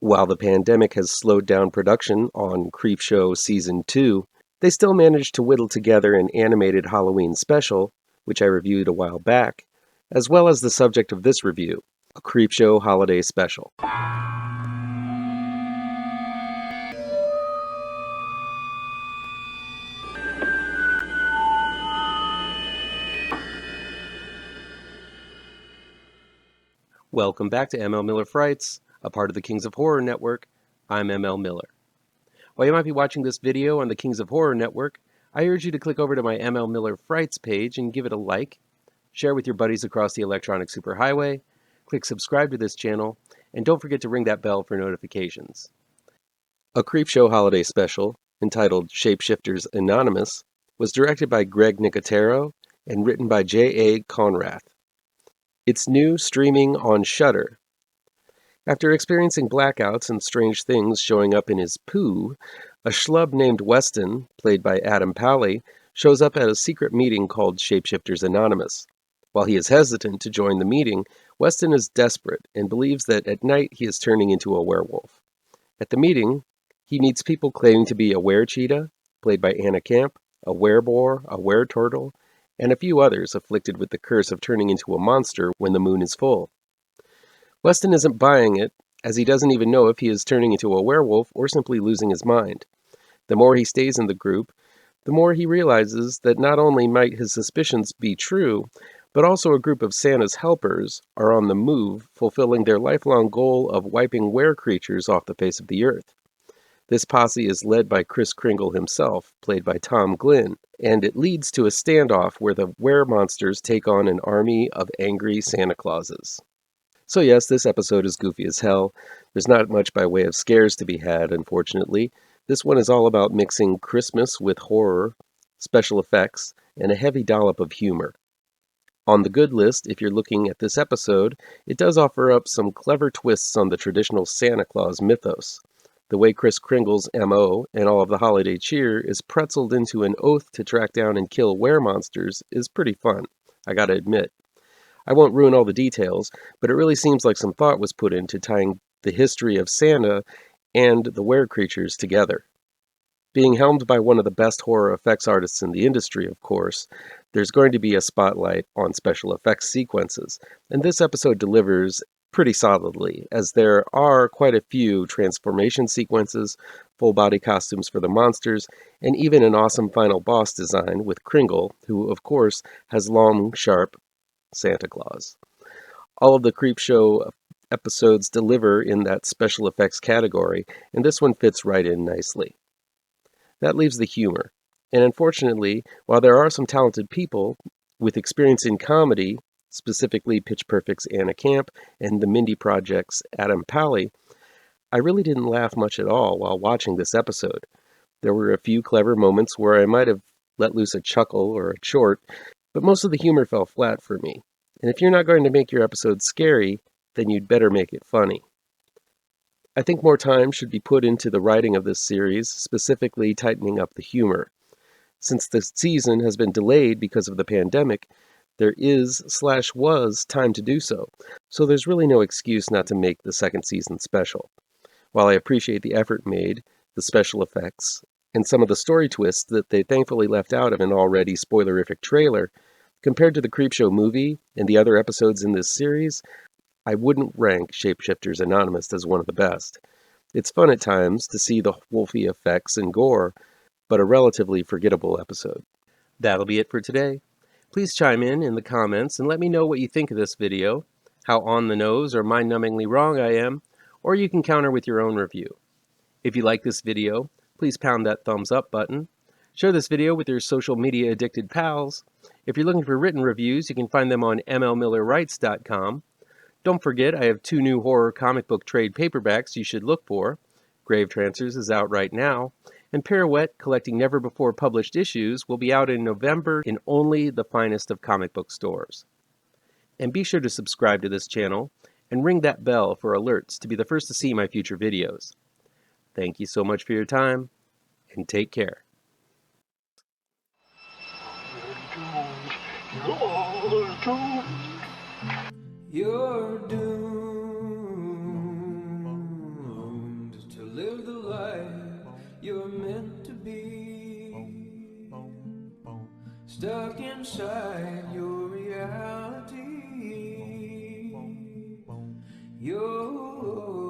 While the pandemic has slowed down production on Creepshow Season 2, they still managed to whittle together an animated Halloween special, which I reviewed a while back, as well as the subject of this review, a Creepshow holiday special. Welcome back to ML Miller Frights, a part of the Kings of Horror Network. I'm ML Miller. While you might be watching this video on the Kings of Horror Network, I urge you to click over to my ML Miller Frights page and give it a like, share with your buddies across the electronic superhighway, click subscribe to this channel, and don't forget to ring that bell for notifications. A Creepshow holiday special, entitled Shapeshifters Anonymous, was directed by Greg Nicotero and written by J.A. Conrath. It's new streaming on Shudder. After experiencing blackouts and strange things showing up in his poo, a schlub named Weston, played by Adam Pally, shows up at a secret meeting called Shapeshifters Anonymous. While he is hesitant to join the meeting, Weston is desperate and believes that at night he is turning into a werewolf. At the meeting, he meets people claiming to be a were-cheetah, played by Anna Camp, a were-boar, a were-turtle, and a few others afflicted with the curse of turning into a monster when the moon is full. Weston isn't buying it, as he doesn't even know if he is turning into a werewolf or simply losing his mind. The more he stays in the group, the more he realizes that not only might his suspicions be true, but also a group of Santa's helpers are on the move, fulfilling their lifelong goal of wiping were-creatures off the face of the earth. This posse is led by Kris Kringle himself, played by Tom Glynn, and it leads to a standoff where the were-monsters take on an army of angry Santa Clauses. So yes, this episode is goofy as hell. There's not much by way of scares to be had, unfortunately. This one is all about mixing Christmas with horror, special effects, and a heavy dollop of humor. On the good list, if you're looking at this episode, it does offer up some clever twists on the traditional Santa Claus mythos. The way Kris Kringle's M.O. and all of the holiday cheer is pretzeled into an oath to track down and kill were-monsters is pretty fun, I gotta admit. I won't ruin all the details, but it really seems like some thought was put into tying the history of Santa and the were-creatures together. Being helmed by one of the best horror effects artists in the industry, of course, there's going to be a spotlight on special effects sequences, and this episode delivers pretty solidly, as there are quite a few transformation sequences, full-body costumes for the monsters, and even an awesome final boss design with Kringle, who, of course, has long, sharp Santa Claus. All of the Creepshow episodes deliver in that special effects category, and this one fits right in nicely. That leaves the humor, and unfortunately, while there are some talented people with experience in comedy, specifically Pitch Perfect's Anna Camp and the Mindy Project's Adam Pally, I really didn't laugh much at all while watching this episode. There were a few clever moments where I might have let loose a chuckle or a chort, but most of the humor fell flat for me. And if you're not going to make your episode scary, then you'd better make it funny. I think more time should be put into the writing of this series, specifically tightening up the humor. Since the season has been delayed because of the pandemic, there was time to do so, so there's really no excuse not to make the second season special. While I appreciate the effort made, the special effects, and some of the story twists that they thankfully left out of an already spoilerific trailer, compared to the Creepshow movie and the other episodes in this series, I wouldn't rank Shapeshifters Anonymous as one of the best. It's fun at times to see the wolfy effects and gore, but a relatively forgettable episode. That'll be it for today. Please chime in the comments and let me know what you think of this video, how on the nose or mind-numbingly wrong I am, or you can counter with your own review. If you like this video, please pound that thumbs up button. Share this video with your social media addicted pals. If you're looking for written reviews, you can find them on mlmillerwrites.com. Don't forget, I have 2 new horror comic book trade paperbacks you should look for. Grave Trancers is out right now, and Pirouette, collecting never-before-published issues, will be out in November in only the finest of comic book stores. And be sure to subscribe to this channel and ring that bell for alerts to be the first to see my future videos. Thank you so much for your time, and take care. You're doomed. stuck inside your reality. Your